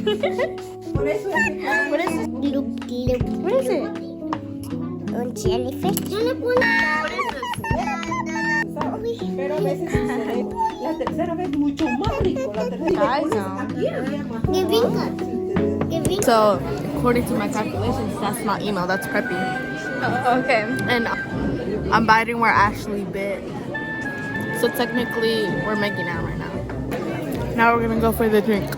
What is it? Loop, loop. What is it? Un jellyfish. What is this? Pero a veces sucede. La tercera vez mucho más rico. La tercera vez aquí había más. So, according to my calculations, that's not email, that's preppy. Okay. And I'm biting where Ashley bit. So technically, we're making out right now. Now we're gonna go for the drink.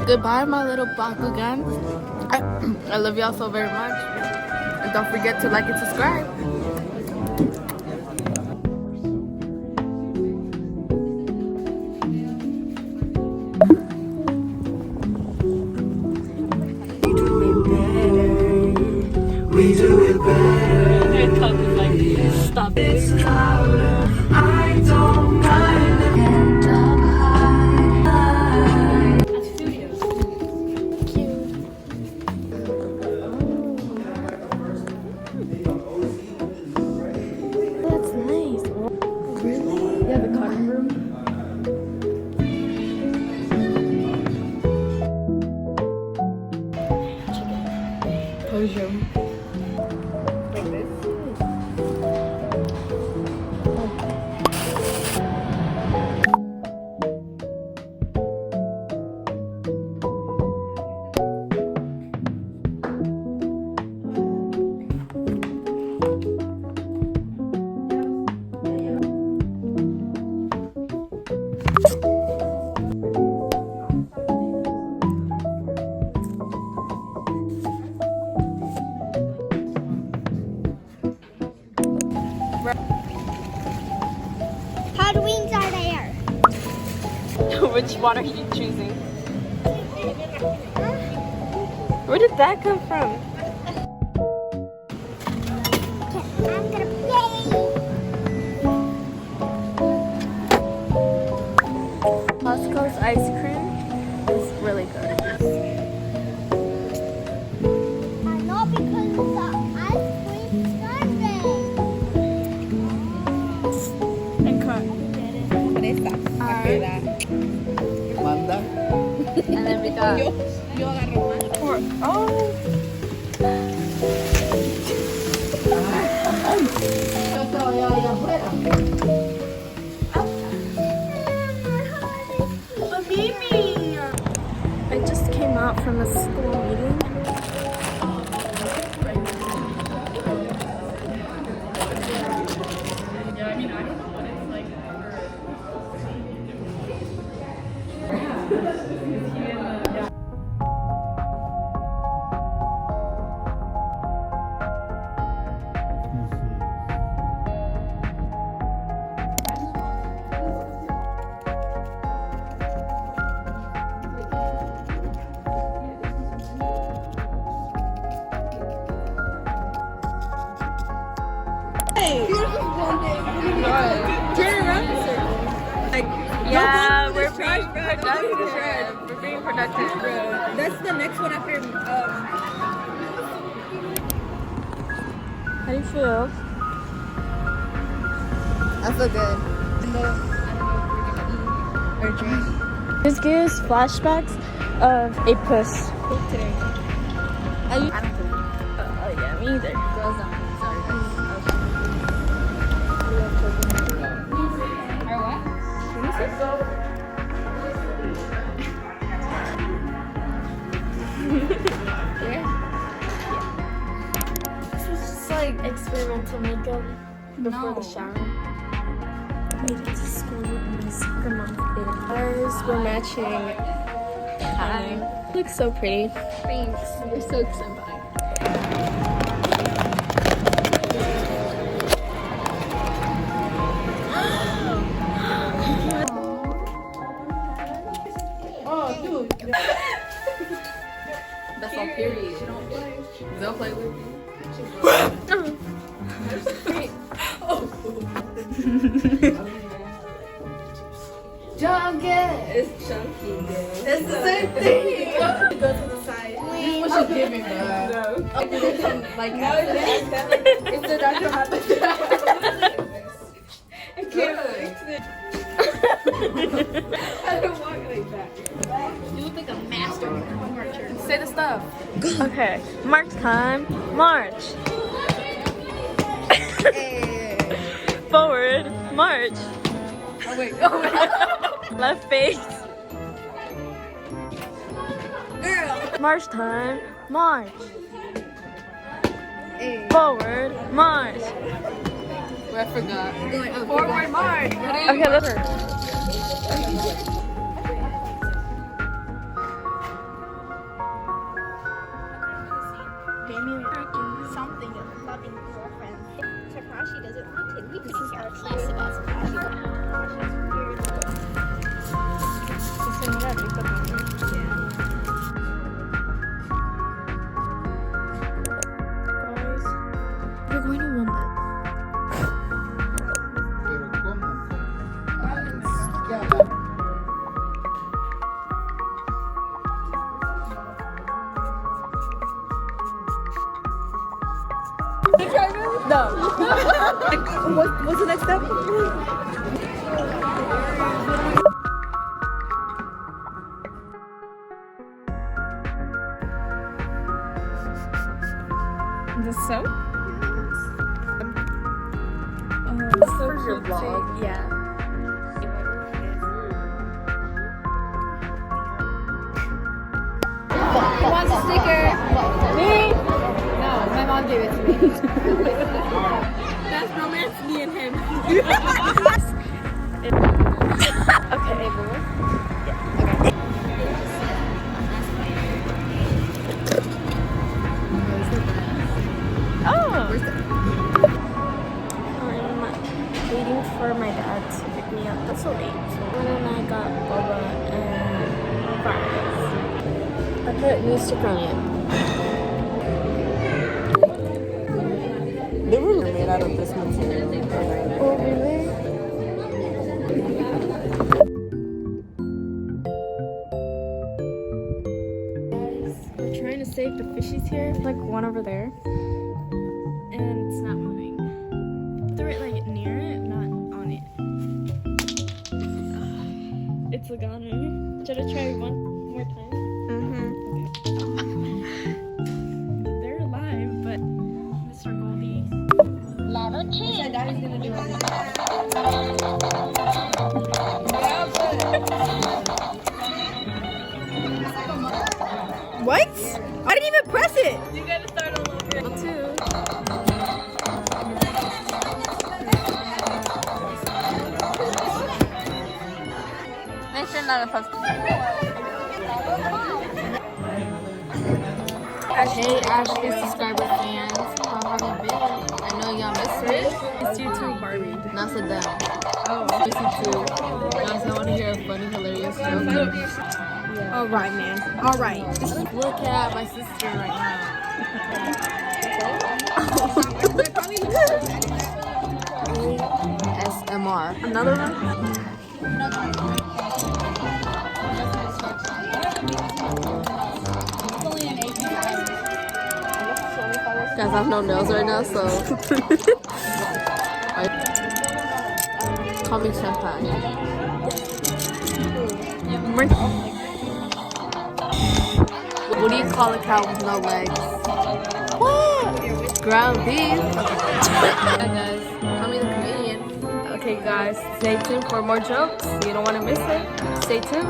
Goodbye, my little bakugans. I love y'all so very much. And don't forget to like and subscribe. We do it better. Stop It's louder. I don't mind. End up high. That's nice. Really? Yeah, the cutting room. Podium. Like this. Hot wings are there. Which one are you choosing? Where did that come from? I'm gonna play. Costco's ice cream is really good. I know because the ice cream Sunday. And cut. Fresa. Alright. Manda. And then we got Yo agarro más. oh. I just came out from a school meeting. Turn around. Like, Yeah, no, we're this being trash, bro. Don't productive. do this trash. We're being productive. Bro, that's the next one after. How do you feel? I feel good. Or drink. This gives flashbacks of a puss. Today. I don't think. oh yeah, me either. Girls don't. Sorry. Or what? Let me see. Yeah. This was just like experimental makeup before the shower. I made it to school with my soccer mom fit. Ours were matching. Hi. You look so pretty. Thanks. You're so senpai. Oh, dude. That's all period. Don't play with me. Junket. It's chunky. It's the same thing. Go to the side. This is what she giving, bro. No. Like, no, if the doctor happens, I can't fix it. Okay, march time. March. Forward. March. Oh wait. Left face. March time. March. Forward. March. I forgot. Forward march. Okay, let's. Something of loving girlfriend. Takashi doesn't like it. We could care less about Takashi. Guys, we're going to Walmart. No. What's the next step? The soap? For your vlog. Yeah. Who wants a sticker? Me? No, my mom gave it to me. That's romance, me and him. Okay, boo. Oh! I'm waiting for my dad to pick me up. That's so late. And then I got boba and fries. I put new sticker on it. They were made out of this material. Oh, really? We're trying to save the fishies here. Like one over there. And it's not moving. Throw it like near it, not on it. It's like on it. Should I try one more time? They're alive, but Mr. Goldie. Level 2. Daddy's gonna do it. What? I didn't even press it. You gotta start all over. Too. Make sure not a post. Hey Ashley subscriber fans, how have you been? I know y'all miss me. It's you too, Barbie. Now sit down. Oh. Miss you too. Guys, I want to hear a funny, hilarious joke. All right, man. All right. Look at my sister right now. SMR. Another one? Guys, I have no nails right now, so. Call me Champagne. What do you call a cow with no legs? What? Ground beef. Hi guys, call me the comedian. Okay, guys, stay tuned for more jokes. You don't want to miss it. Stay tuned.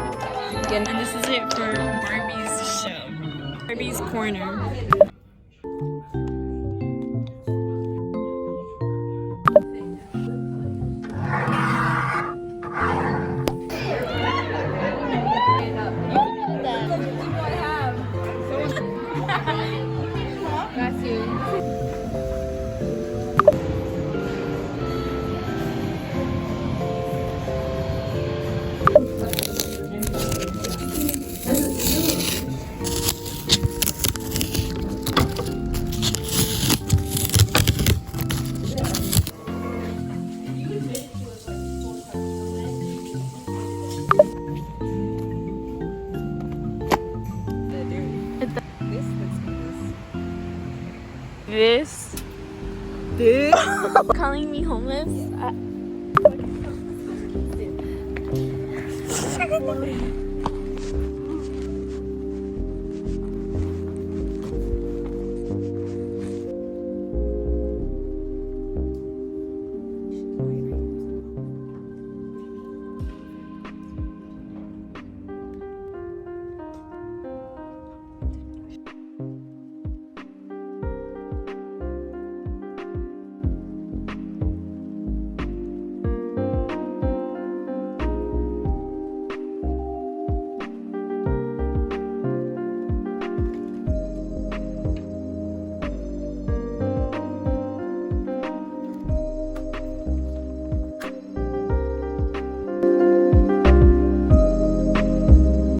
And this is it for Barbie's show. Barbie's Corner. That's you. This calling me homeless.